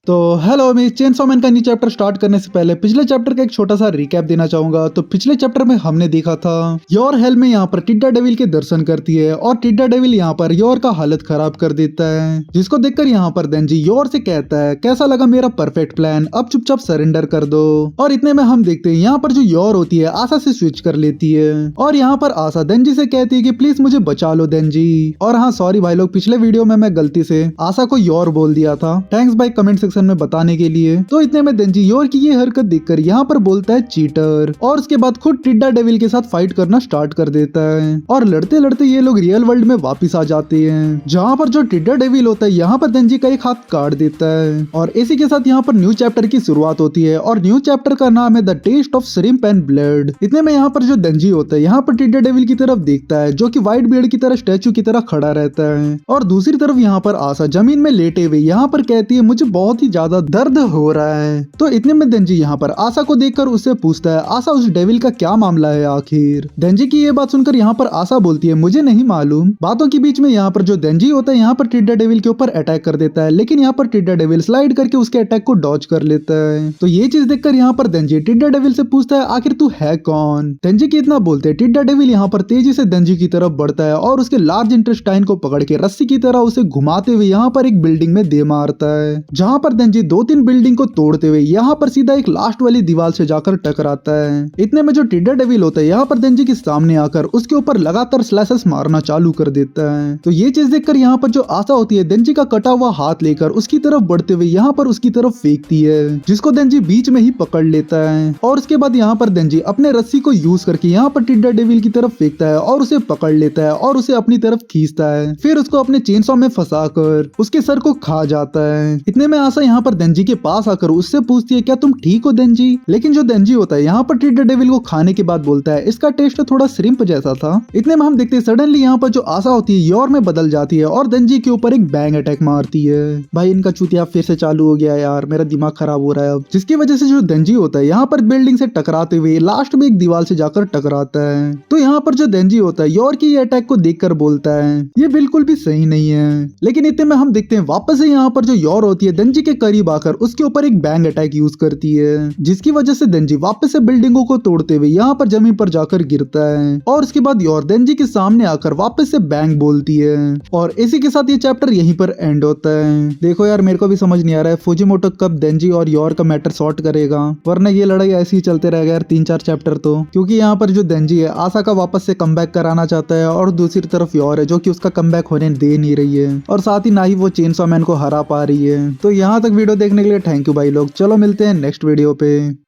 तो हेलो, मैं chainsaw man का न्यू चैप्टर स्टार्ट करने से पहले पिछले चैप्टर का एक छोटा सा रिकैप देना चाहूंगा। तो पिछले चैप्टर में हमने देखा था योर हेल में यहाँ पर टिड्डा डेविल के दर्शन करती है और टिड्डा डेविल यहाँ पर योर का हालत खराब कर देता है, जिसको देखकर यहाँ पर देंजी योर से कहता है कैसा लगा मेरा परफेक्ट प्लान, अब चुपचाप सरेंडर कर दो। और इतने में हम देखते हैं यहाँ पर जो योर होती है आशा से स्विच कर लेती है और यहाँ पर आशा देंजी से कहती है कि प्लीज मुझे बचा लो देंजी। और हाँ सॉरी भाई लोग, पिछले वीडियो में मैं गलती से आशा को योर बोल दिया था, थैंक्स भाई कमेंट सेक्शन में बताने के लिए। तो इतने में देंजी योर की ये हरकत देखकर यहाँ पर बोलता है चीटर और उसके बाद खुद टिड्डा डेविल के साथ फाइट करना स्टार्ट कर देता है और लड़ते लड़ते ये लोग रियल वर्ल्ड में वापिस आ जाते हैं, जहाँ पर जो टिड्डा डेविल होता है यहाँ पर देंजी का एक हाथ काट देता है। और इसी के साथ यहाँ पर न्यू चैप्टर की शुरुआत होती है और न्यू चैप्टर का नाम है the taste of shrimp and blood. इतने में यहाँ पर जो देंजी होता है यहाँ पर टिड्डा डेविल की तरफ देखता है जो कि व्हाइट बियर्ड की तरह स्टैचू की तरह खड़ा रहता है और दूसरी तरफ यहाँ पर आशा जमीन में लेटे हुए यहाँ पर कहती है मुझे बहुत ही ज्यादा दर्द हो रहा है। तो इतने में देंजी यहाँ पर आशा को देखकर उससे पूछता है आशा उस डेविल का क्या मामला है आखिर। देंजी की ये बात सुनकर यहाँ पर आशा बोलती है मुझे नहीं मालूम। बातों के बीच में यहाँ पर जो देंजी होता है यहाँ पर टिड्डा डेविल के ऊपर अटैक कर देता है, लेकिन यहाँ पर टिड्डा डेविल स्लाइड करके उसके अटैक को डॉज कर लेता है। तो ये चीज देखकर यहाँ पर देंजी टिड्डा डेविल से पूछता है आखिर तू है कौन। देंजी की इतना बोलते हैं टिड्डा डेविल यहाँ पर तेजी से देंजी की तरफ बढ़ता है और उसके लार्ज इंटेस्टाइन को पकड़ के रस्सी की तरह उसे घुमाते हुए यहाँ पर एक बिल्डिंग में दे मारता है, जहाँ पर देंजी 2-3 बिल्डिंग को तोड़ते हुए यहाँ पर सीधा एक लास्ट वाली दीवार से जाकर टकराता है। इतने में जो टिड्डा डेविल होता है यहाँ पर देंजी के सामने आकर उसके ऊपर लगातार स्लैशेस मारना चालू कर देता है। तो ये चीज देखकर यहाँ पर जो आशा होती है देंजी का कटा हुआ हाथ लेकर उसकी तरफ बढ़ते हुए यहाँ पर उसकी तरफ फेंकती है, जिसको देंजी बीच में ही पकड़ लेता है और उसके बाद यहाँ पर देंजी अपने रस्सी को यूज करके यहाँ पर टिड्डा डेविल की तरफ फेंकता है और उसे पकड़ लेता है और उसे अपनी तरफ खींचता है, फिर उसको अपने चेनसॉ में फंसाकर उसके सर को खा जाता है। इतने में आशा यहाँ पर देंजी के पास आकर उससे पूछती है क्या तुम ठीक हो देंजी। लेकिन जो देंजी होता है यहाँ पर टिड्डा डेविल को खाने के बाद बोलता है इसका टेस्ट थोड़ा श्रिम्प जैसा था। इतने में हम देखते हैं सडनली यहाँ पर जो आशा होती है योर में बदल जाती है और देंजी के ऊपर एक बैंग अटैक मारती है। भाई इनका चूतिया फिर से चालू हो गया यार, मेरा दिमाग खराब हो रहा है अब। जिसकी वजह से जो देंजी होता है यहाँ पर बिल्डिंग से टकराते हुए लास्ट में एक दीवार से जाकर टकराता है। तो यहाँ पर जो देंजी होता है योर की ये अटैक को देखकर बोलता है ये बिल्कुल भी सही नहीं है। लेकिन इतने में हम देखते हैं वापस से यहाँ पर जो योर होती है देंजी के करीब आकर उसके ऊपर एक बैंग अटैक यूज करती है, जिसकी वजह से देंजी वापस से बिल्डिंगों को तोड़ते हुए यहाँ पर जमीन पर जाकर गिरता है और उसके बाद योर देंजी के सामने आकर वापस से बैंग बोलती है और इसी के साथ ये चैप्टर यहीं पर एंड होता है। देखो यार मेरे को भी समझ नहीं आ रहा है फुजीमोटो कब देंजी और योर का मैटर सॉर्ट करेगा, वरना ये लड़ाई ऐसी ही चलते रहेगा यार 3-4 चैप्टर तो। क्योंकि यहाँ पर जो देंजी है आशा का वापस से कमबैक कराना चाहता है और दूसरी तरफ योर है जो कि उसका कमबैक होने दे नहीं रही है और साथ ही ना ही वो चेनसॉ मैन को हरा पा रही है। तो यहाँ तक वीडियो देखने के लिए थैंक यू भाई लोग, चलो मिलते हैं नेक्स्ट वीडियो पे।